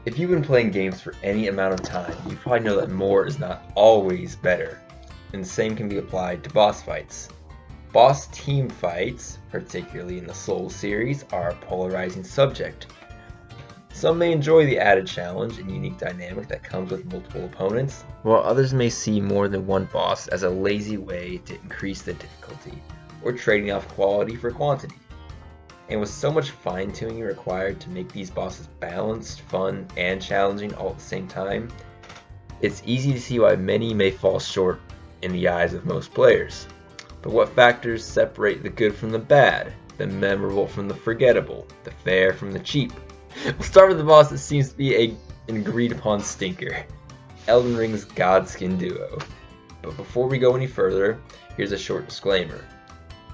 If you've been playing games for any amount of time, you probably know that more is not always better, and the same can be applied to boss fights. Boss team fights, particularly in the Souls series, are a polarizing subject. Some may enjoy the added challenge and unique dynamic that comes with multiple opponents, while others may see more than one boss as a lazy way to increase the difficulty, or trading off quality for quantity. And with so much fine-tuning required to make these bosses balanced, fun, and challenging all at the same time, it's easy to see why many may fall short in the eyes of most players. But what factors separate the good from the bad, the memorable from the forgettable, the fair from the cheap? We'll start with the boss that seems to be an agreed-upon stinker, Elden Ring's Godskin Duo. But before we go any further, here's a short disclaimer.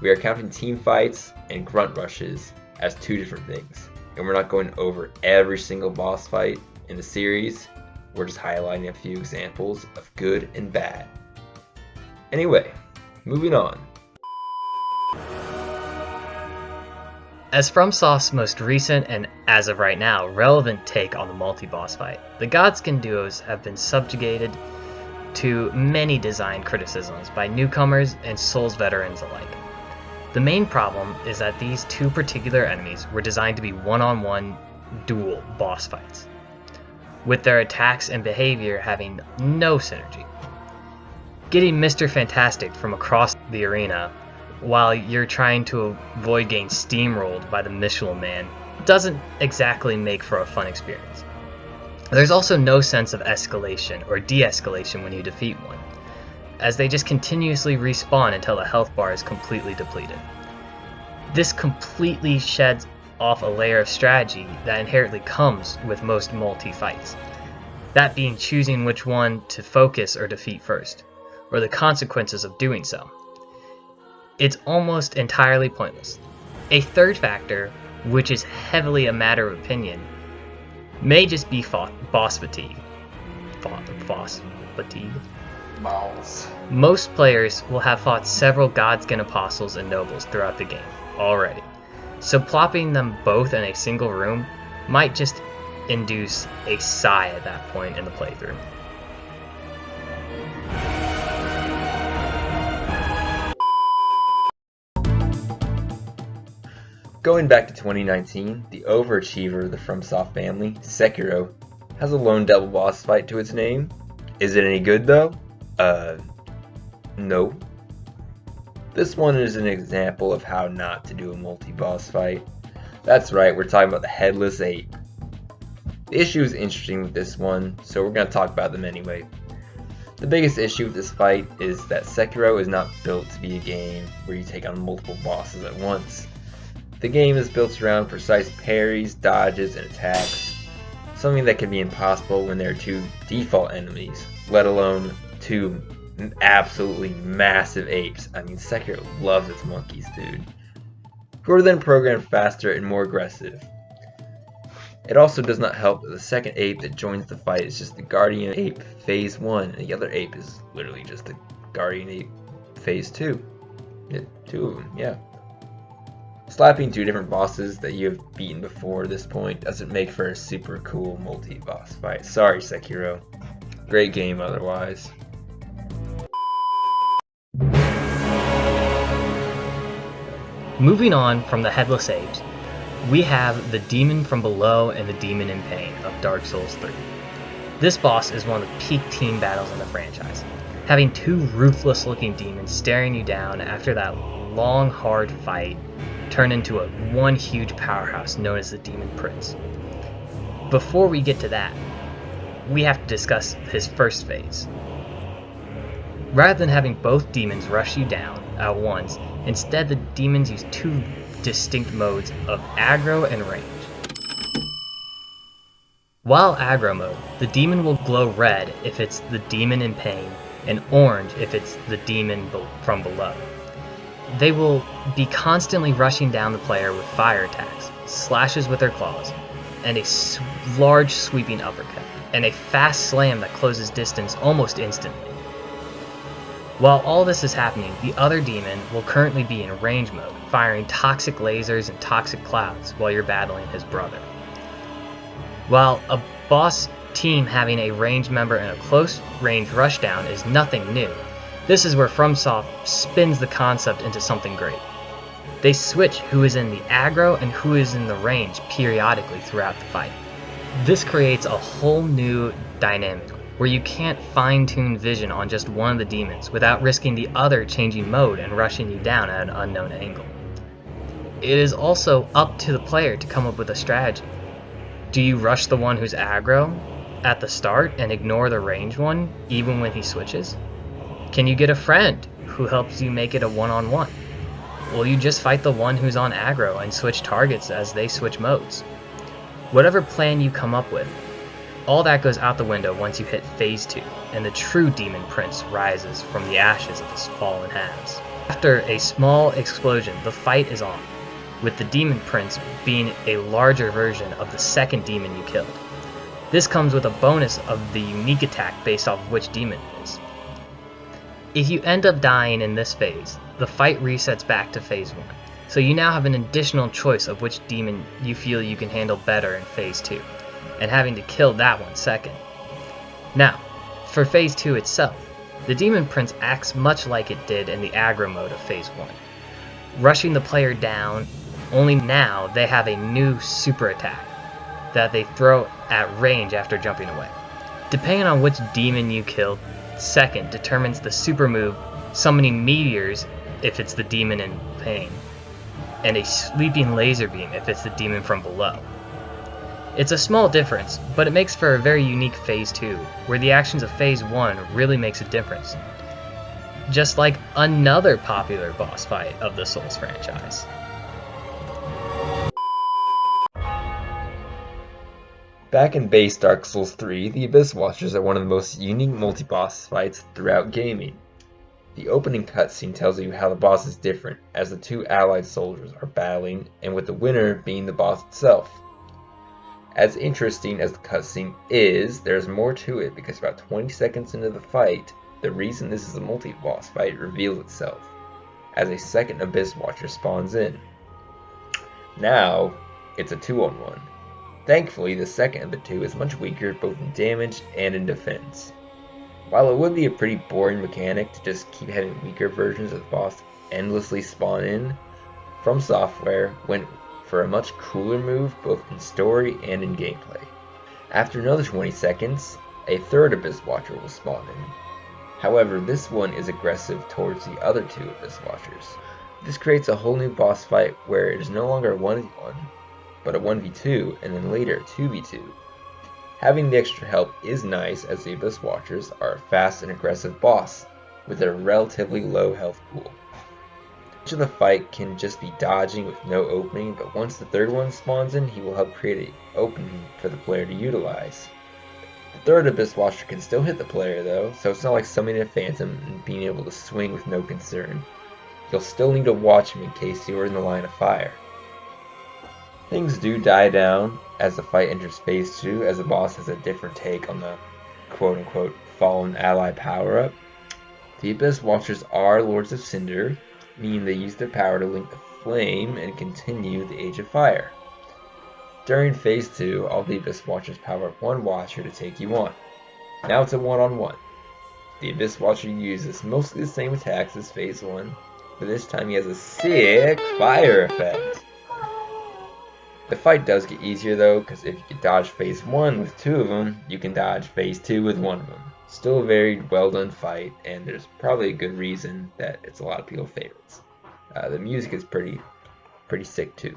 We are counting team fights and grunt rushes as two different things, and we're not going over every single boss fight in the series. We're just highlighting a few examples of good and bad. Anyway, moving on. As FromSoft's most recent and, as of right now, relevant take on the multi-boss fight, the Godskin duos have been subjugated to many design criticisms by newcomers and Souls veterans alike. The main problem is that these two particular enemies were designed to be one-on-one dual boss fights, with their attacks and behavior having no synergy. Getting Mr. Fantastic from across the arena while you're trying to avoid getting steamrolled by the Michelin Man doesn't exactly make for a fun experience. There's also no sense of escalation or de-escalation when you defeat one, as they just continuously respawn until the health bar is completely depleted. This completely sheds off a layer of strategy that inherently comes with most multi-fights, that being choosing which one to focus or defeat first, or the consequences of doing so. It's almost entirely pointless. A third factor, which is heavily a matter of opinion, may just be boss fatigue. Boss fatigue? Balls. Most players will have fought several Godskin apostles and nobles throughout the game already, so plopping them both in a single room might just induce a sigh at that point in the playthrough. Going back to 2019, the overachiever of the FromSoft family, Sekiro, has a lone double boss fight to its name. Is it any good though? No. This one is an example of how not to do a multi-boss fight. That's right, we're talking about the Headless Ape. The issue is interesting with this one, so we're going to talk about them anyway. The biggest issue with this fight is that Sekiro is not built to be a game where you take on multiple bosses at once. The game is built around precise parries, dodges, and attacks, something that can be impossible when there are two default enemies, let alone two absolutely massive apes. I mean, Sekiro loves its monkeys, dude, who are then programmed faster and more aggressive. It also does not help that the second ape that joins the fight is just the Guardian Ape Phase 1, and the other ape is literally just the Guardian Ape Phase 2. Yeah, two of them, yeah. Slapping two different bosses that you have beaten before this point doesn't make for a super cool multi-boss fight. Sorry, Sekiro. Great game otherwise. Moving on from the Headless Apes, we have the Demon from Below and the Demon in Pain of Dark Souls 3. This boss is one of the peak team battles in the franchise, having two ruthless looking demons staring you down after that long hard fight turn into one huge powerhouse known as the Demon Prince. Before we get to that, we have to discuss his first phase. Rather than having both demons rush you down at once, instead the demons use two distinct modes of aggro and range. While aggro mode, the demon will glow red if it's the demon in pain, and orange if it's the demon from below. They will be constantly rushing down the player with fire attacks, slashes with their claws, and a large sweeping uppercut, and a fast slam that closes distance almost instantly. While all this is happening, the other demon will currently be in range mode, firing toxic lasers and toxic clouds while you're battling his brother. While a boss team having a ranged member in a close range rushdown is nothing new, this is where FromSoft spins the concept into something great. They switch who is in the aggro and who is in the range periodically throughout the fight. This creates a whole new dynamic where you can't fine-tune vision on just one of the demons without risking the other changing mode and rushing you down at an unknown angle. It is also up to the player to come up with a strategy. Do you rush the one who's aggro at the start and ignore the ranged one even when he switches? Can you get a friend who helps you make it a one-on-one? Will you just fight the one who's on aggro and switch targets as they switch modes? Whatever plan you come up with, all that goes out the window once you hit Phase 2, and the true Demon Prince rises from the ashes of his fallen halves. After a small explosion, the fight is on, with the Demon Prince being a larger version of the second demon you killed. This comes with a bonus of the unique attack based off of which demon it is. If you end up dying in this phase, the fight resets back to Phase 1, so you now have an additional choice of which demon you feel you can handle better in Phase 2, and having to kill that one second. Now, for Phase 2 itself, the Demon Prince acts much like it did in the aggro mode of Phase 1, rushing the player down, only now they have a new super attack that they throw at range after jumping away. Depending on which demon you kill second determines the super move, summoning meteors if it's the demon in pain, and a sweeping laser beam if it's the demon from below. It's a small difference, but it makes for a very unique Phase 2, where the actions of Phase 1 really makes a difference. Just like another popular boss fight of the Souls franchise. Back in base Dark Souls 3, the Abyss Watchers are one of the most unique multi-boss fights throughout gaming. The opening cutscene tells you how the boss is different, as the two allied soldiers are battling, and with the winner being the boss itself. As interesting as the cutscene is, there's more to it because about 20 seconds into the fight, the reason this is a multi-boss fight reveals itself, as a second Abyss Watcher spawns in. Now, it's a 2-on-1. Thankfully, the second of the two is much weaker both in damage and in defense. While it would be a pretty boring mechanic to just keep having weaker versions of the boss endlessly spawn in, FromSoftware went for a much cooler move both in story and in gameplay. After another 20 seconds, a third Abyss Watcher will spawn in. However, this one is aggressive towards the other two Abyss Watchers. This creates a whole new boss fight where it is no longer a 1v1, but a 1v2 and then later a 2v2. Having the extra help is nice as the Abyss Watchers are a fast and aggressive boss with a relatively low health pool. Much of the fight can just be dodging with no opening, but once the third one spawns in, he will help create an opening for the player to utilize. The third Abyss Watcher can still hit the player though, so it's not like summoning a phantom and being able to swing with no concern. You'll still need to watch him in case you are in the line of fire. Things do die down as the fight enters Phase 2, as the boss has a different take on the quote-unquote fallen ally power-up. The Abyss Watchers are Lords of Cinder, meaning they use their power to link the flame and continue the Age of Fire. During Phase 2, all the Abyss Watchers power up one Watcher to take you on. Now it's a 1-on-1. The Abyss Watcher uses mostly the same attacks as Phase 1, but this time he has a sick fire effect. The fight does get easier though, because if you can dodge Phase 1 with 2 of them, you can dodge Phase 2 with 1 of them. Still a very well done fight, and there's probably a good reason that it's a lot of people's favorites. The music is pretty sick too.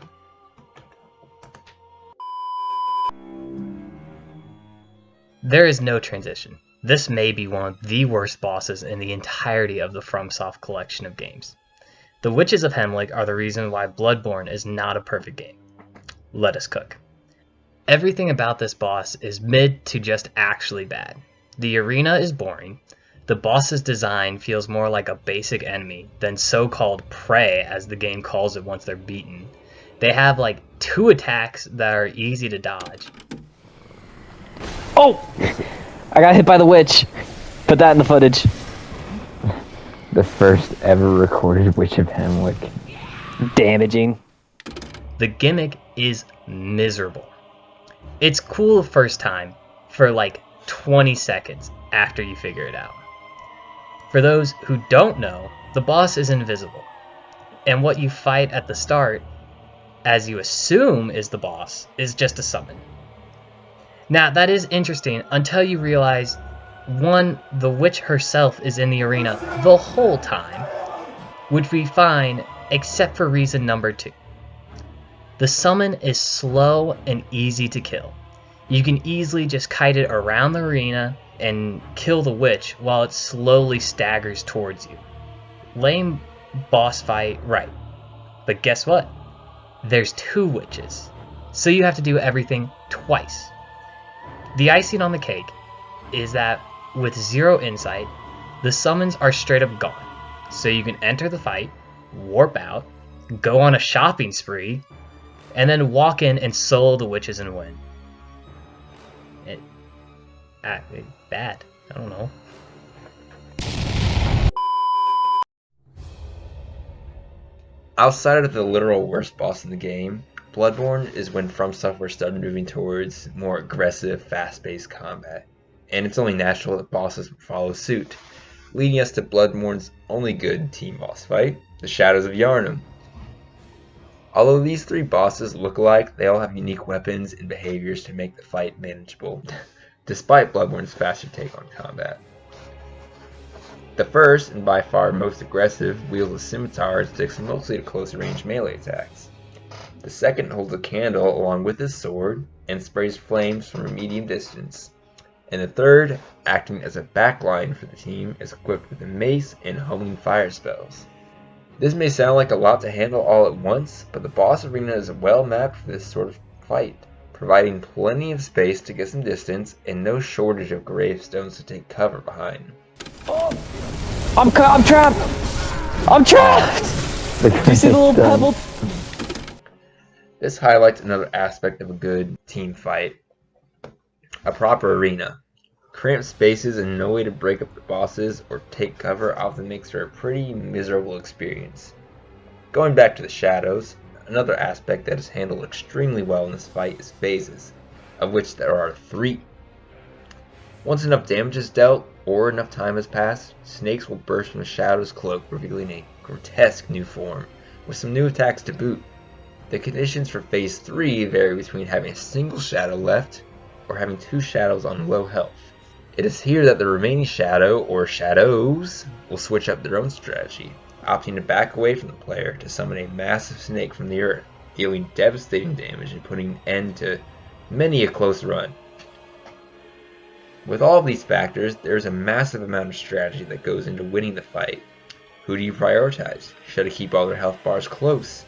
There is no transition. This may be one of the worst bosses in the entirety of the FromSoft collection of games. The Witches of Hemwick are the reason why Bloodborne is not a perfect game. Let us cook. Everything about this boss is mid to just actually bad. The arena is boring. The boss's design feels more like a basic enemy than so-called prey, as the game calls it once they're beaten. They have like 2 attacks that are easy to dodge. Oh! I got hit by the witch. Put that in the footage. The first ever recorded Witch of Hemwick. Damaging. The gimmick is miserable. It's cool the first time for like 20 seconds after you figure it out. For those who don't know, the boss is invisible, and what you fight at the start, as you assume is the boss, is just a summon. Now, that is interesting until you realize, one, the witch herself is in the arena the whole time, which we find except for reason number 2. The summon is slow and easy to kill. You can easily just kite it around the arena and kill the witch while it slowly staggers towards you. Lame boss fight, right. But guess what? There's 2 witches, so you have to do everything twice. The icing on the cake is that with 0 insight, the summons are straight up gone, so you can enter the fight, warp out, go on a shopping spree, and then walk in and solo the witches and win. Bad. I don't know. Outside of the literal worst boss in the game, Bloodborne is when From Software started moving towards more aggressive, fast-paced combat, and it's only natural that bosses would follow suit, leading us to Bloodborne's only good team boss fight, the Shadows of Yharnam. Although these 3 bosses look alike, they all have unique weapons and behaviors to make the fight manageable, despite Bloodborne's faster take on combat. The first, and by far most aggressive, wields a scimitar and sticks mostly to closer range melee attacks. The second holds a candle along with his sword and sprays flames from a medium distance. And the third, acting as a backline for the team, is equipped with a mace and homing fire spells. This may sound like a lot to handle all at once, but the boss arena is well mapped for this sort of fight, providing plenty of space to get some distance and no shortage of gravestones to take cover behind. I'm trapped! I'm trapped! Do you see the little pebble? This highlights another aspect of a good team fight. A proper arena. Cramped spaces and no way to break up the bosses or take cover often makes for a pretty miserable experience. Going back to the shadows, another aspect that is handled extremely well in this fight is phases, of which there are 3. Once enough damage is dealt, or enough time has passed, snakes will burst from the shadow's cloak, revealing a grotesque new form, with some new attacks to boot. The conditions for phase 3 vary between having a single shadow left, or having 2 shadows on low health. It is here that the remaining shadow, or shadows, will switch up their own strategy, opting to back away from the player to summon a massive snake from the earth, dealing devastating damage and putting an end to many a close run. With all of these factors, there is a massive amount of strategy that goes into winning the fight. Who do you prioritize? Should I keep all their health bars close?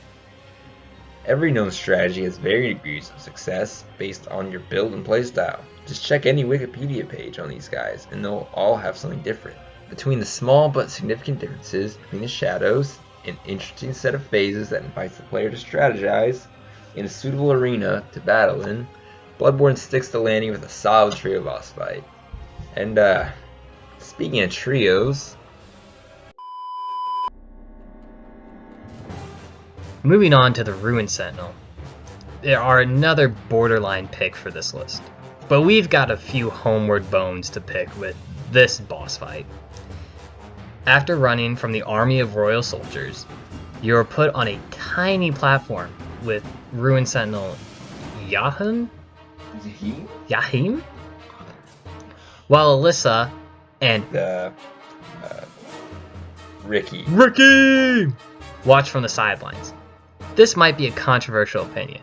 Every known strategy has varying degrees of success based on your build and playstyle. Just check any Wikipedia page on these guys and they'll all have something different. Between the small but significant differences between the shadows, an interesting set of phases that invites the player to strategize, in a suitable arena to battle in, Bloodborne sticks the landing with a solid trio boss fight. And speaking of trios, moving on to the Ruined Sentinel, there are another borderline pick for this list, but we've got a few homeward bones to pick with this boss fight. After running from the army of royal soldiers, you are put on a tiny platform with Ruined Sentinel Yahim? While Alyssa and Ricky watch from the sidelines. This might be a controversial opinion,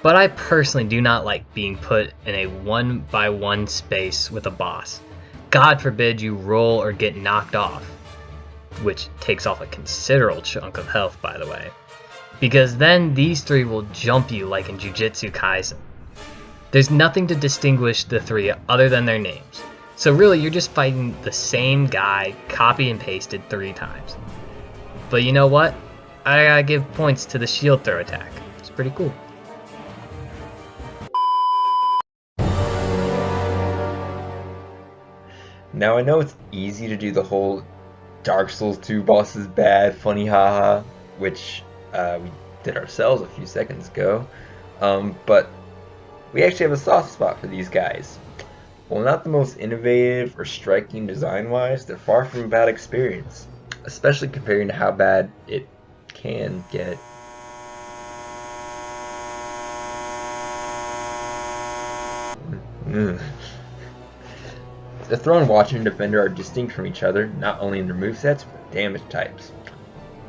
but I personally do not like being put in a 1-by-1 space with a boss. God forbid you roll or get knocked off, which takes off a considerable chunk of health, by the way, because then these 3 will jump you like in Jujutsu Kaisen. There's nothing to distinguish the 3 other than their names, so really you're just fighting the same guy copy and pasted 3 times. But you know what? I gotta give points to the shield throw attack. It's pretty cool. Now I know it's easy to do the whole Dark Souls 2 boss is bad, funny haha, which we did ourselves a few seconds ago, but we actually have a soft spot for these guys. While not the most innovative or striking design-wise, they're far from a bad experience, especially comparing to how bad it can get. The Throne Watcher and Defender are distinct from each other, not only in their movesets, but damage types.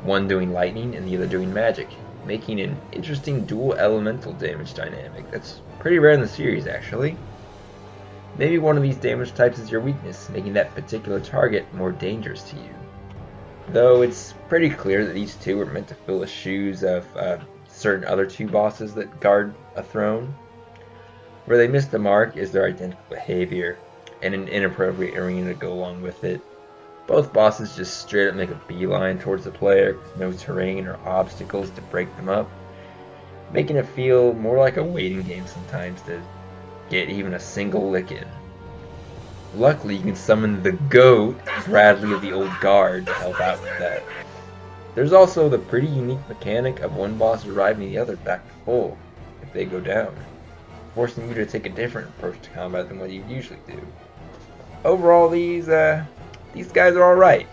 One doing lightning and the other doing magic, making an interesting dual elemental damage dynamic that's pretty rare in the series, actually. Maybe one of these damage types is your weakness, making that particular target more dangerous to you. Though it's pretty clear that these two were meant to fill the shoes of certain other two bosses that guard a throne. Where they miss the mark is their identical behavior, and an inappropriate arena to go along with it. Both bosses just straight up make a beeline towards the player, with no terrain or obstacles to break them up, making it feel more like a waiting game sometimes to get even a single lick in. Luckily, you can summon the GOAT, Bradley of the Old Guard, to help out with that. There's also the pretty unique mechanic of one boss reviving the other back to full if they go down, forcing you to take a different approach to combat than what you usually do. Overall, these guys are alright.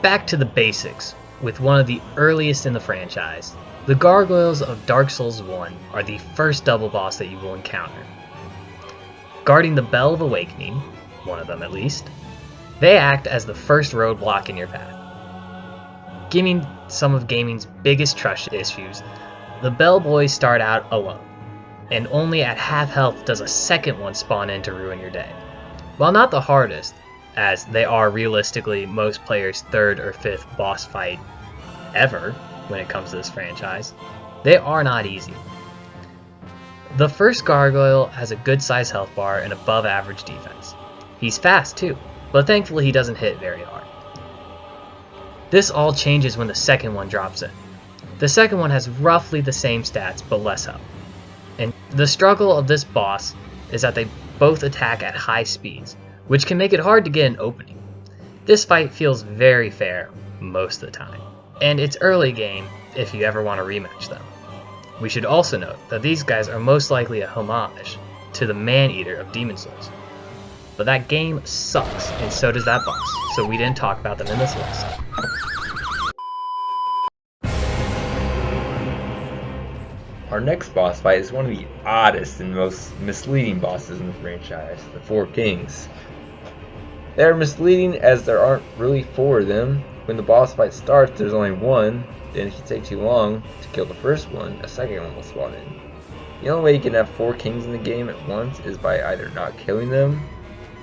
Back to the basics, with one of the earliest in the franchise. The Gargoyles of Dark Souls 1 are the first double boss that you will encounter. Guarding the Bell of Awakening, one of them at least, they act as the first roadblock in your path. Giving some of gaming's biggest trust issues, the Bell Boys start out alone, and only at half health does a second one spawn in to ruin your day. While not the hardest, as they are realistically most players' third or fifth boss fight ever when it comes to this franchise, they are not easy. The first Gargoyle has a good sized health bar and above average defense. He's fast too, but thankfully he doesn't hit very hard. This all changes when the second one drops in. The second one has roughly the same stats but less health. And the struggle of this boss is that they both attack at high speeds, which can make it hard to get an opening. This fight feels very fair most of the time, and it's early game if you ever want to rematch them. We should also note that these guys are most likely a homage to the Man-Eater of Demon Souls. But that game sucks, and so does that boss, so we didn't talk about them in this list. Our next boss fight is one of the oddest and most misleading bosses in the franchise, the Four Kings. They are misleading as there aren't really four of them. When the boss fight starts, there's only one, then if you take too long to kill the first one, a second one will spawn in. The only way you can have four kings in the game at once is by either not killing them,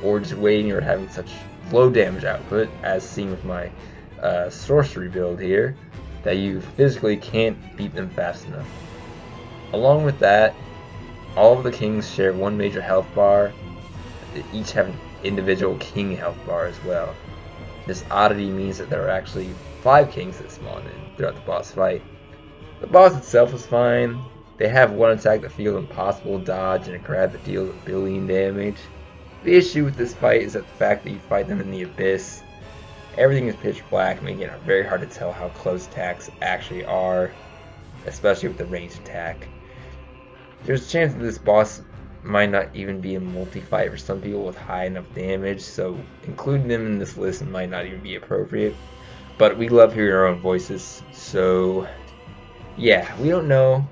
or just waiting or having such low damage output, as seen with my sorcery build here, that you physically can't beat them fast enough. Along with that, all of the kings share one major health bar. They each have an individual king health bar as well. This oddity means that there are actually 5 kings that spawn in throughout the boss fight. The boss itself is fine. They have one attack that feels impossible to dodge and a grab that deals a billion damage. The issue with this fight is that the fact that you fight them in the abyss. Everything is pitch black, making it very hard to tell how close attacks actually are, especially with the ranged attack. There's a chance that this boss might not even be a multi-fight for some people with high enough damage, so including them in this list might not even be appropriate. But we love hearing our own voices, so yeah, we don't know.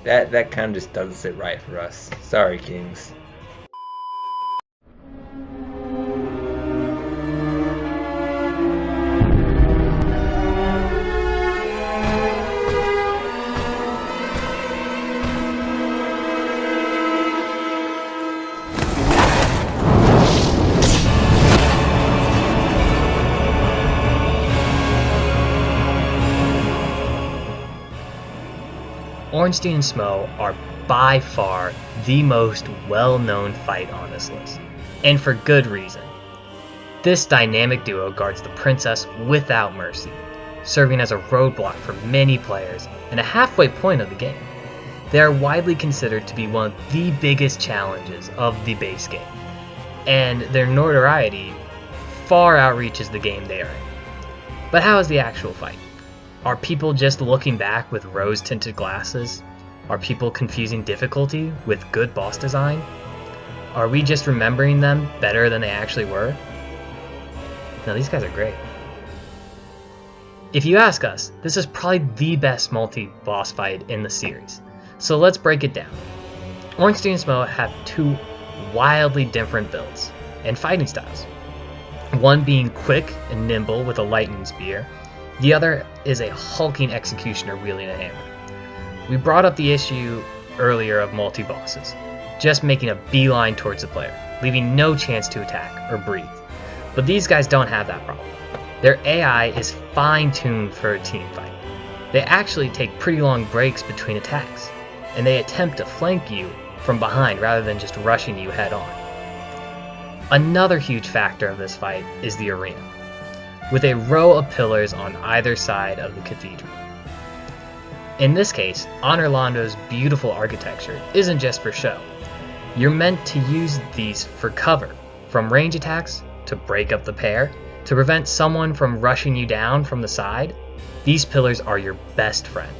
That kind of just doesn't sit right for us. Sorry, kings. Ornstein and Smough are by far the most well-known fight on this list, and for good reason. This dynamic duo guards the princess without mercy, serving as a roadblock for many players and a halfway point of the game. They are widely considered to be one of the biggest challenges of the base game, and their notoriety far outreaches the game they are in. But how is the actual fight? Are people just looking back with rose-tinted glasses? Are people confusing difficulty with good boss design? Are we just remembering them better than they actually were? No, these guys are great. If you ask us, this is probably the best multi-boss fight in the series. So let's break it down. Ornstein and Smough have two wildly different builds and fighting styles. One being quick and nimble with a lightning spear, the other is a hulking executioner wielding a hammer. We brought up the issue earlier of multi-bosses, just making a beeline towards the player, leaving no chance to attack or breathe. But these guys don't have that problem. Their AI is fine-tuned for a team fight. They actually take pretty long breaks between attacks, and they attempt to flank you from behind rather than just rushing you head on. Another huge factor of this fight is the arena, with a row of pillars on either side of the cathedral. In this case, Honor Londo's beautiful architecture isn't just for show. You're meant to use these for cover, from range attacks, to break up the pair, to prevent someone from rushing you down from the side. These pillars are your best friend.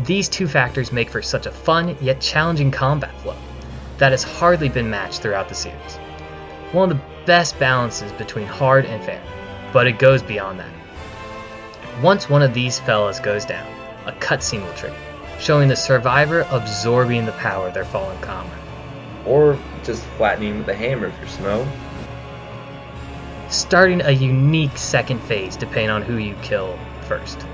These two factors make for such a fun yet challenging combat flow that has hardly been matched throughout the series. One of the best balances between hard and fair, but it goes beyond that. Once one of these fellas goes down, a cutscene will trigger, showing the survivor absorbing the power of their fallen comrade. Or just flattening with a hammer for Smough. Starting a unique second phase depending on who you kill first.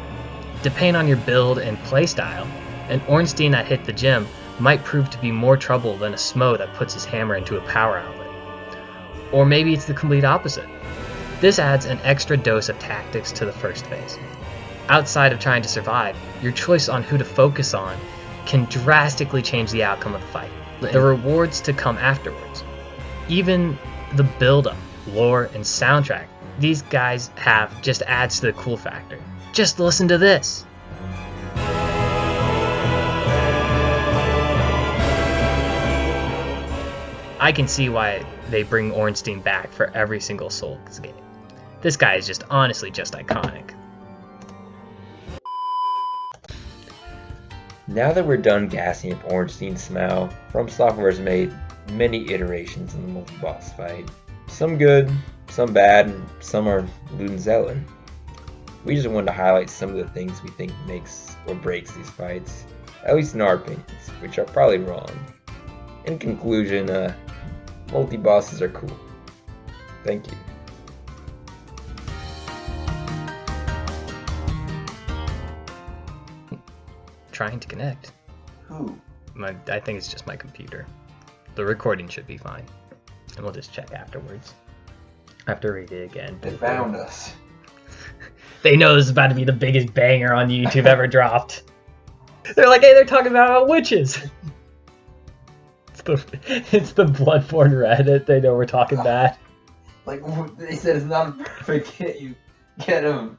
Depending on your build and playstyle, an Ornstein that hit the gym might prove to be more trouble than a Smough that puts his hammer into a power outlet. Or maybe it's the complete opposite. This adds an extra dose of tactics to the first phase. Outside of trying to survive, your choice on who to focus on can drastically change the outcome of the fight. The rewards to come afterwards. Even the build-up, lore, and soundtrack these guys have just adds to the cool factor. Just listen to this! I can see why they bring Ornstein back for every single Souls game. This guy is just honestly just iconic. Now that we're done gassing up Ornstein Smough, From Software has made many iterations in the multi-boss fight. Some good, some bad, and some are Ludenzellan. We just wanted to highlight some of the things we think makes or breaks these fights, at least in our opinions, which are probably wrong. In conclusion, multi-bosses are cool. Thank you. Trying to connect. Who? I think it's just my computer. The recording should be fine. And we'll just check afterwards. I have to read it again. They found us. They know this is about to be the biggest banger on YouTube ever dropped. They're like, hey, they're talking about witches. It's the Bloodborne Reddit. They know we're talking bad. Like, they said it's not perfect. Get him.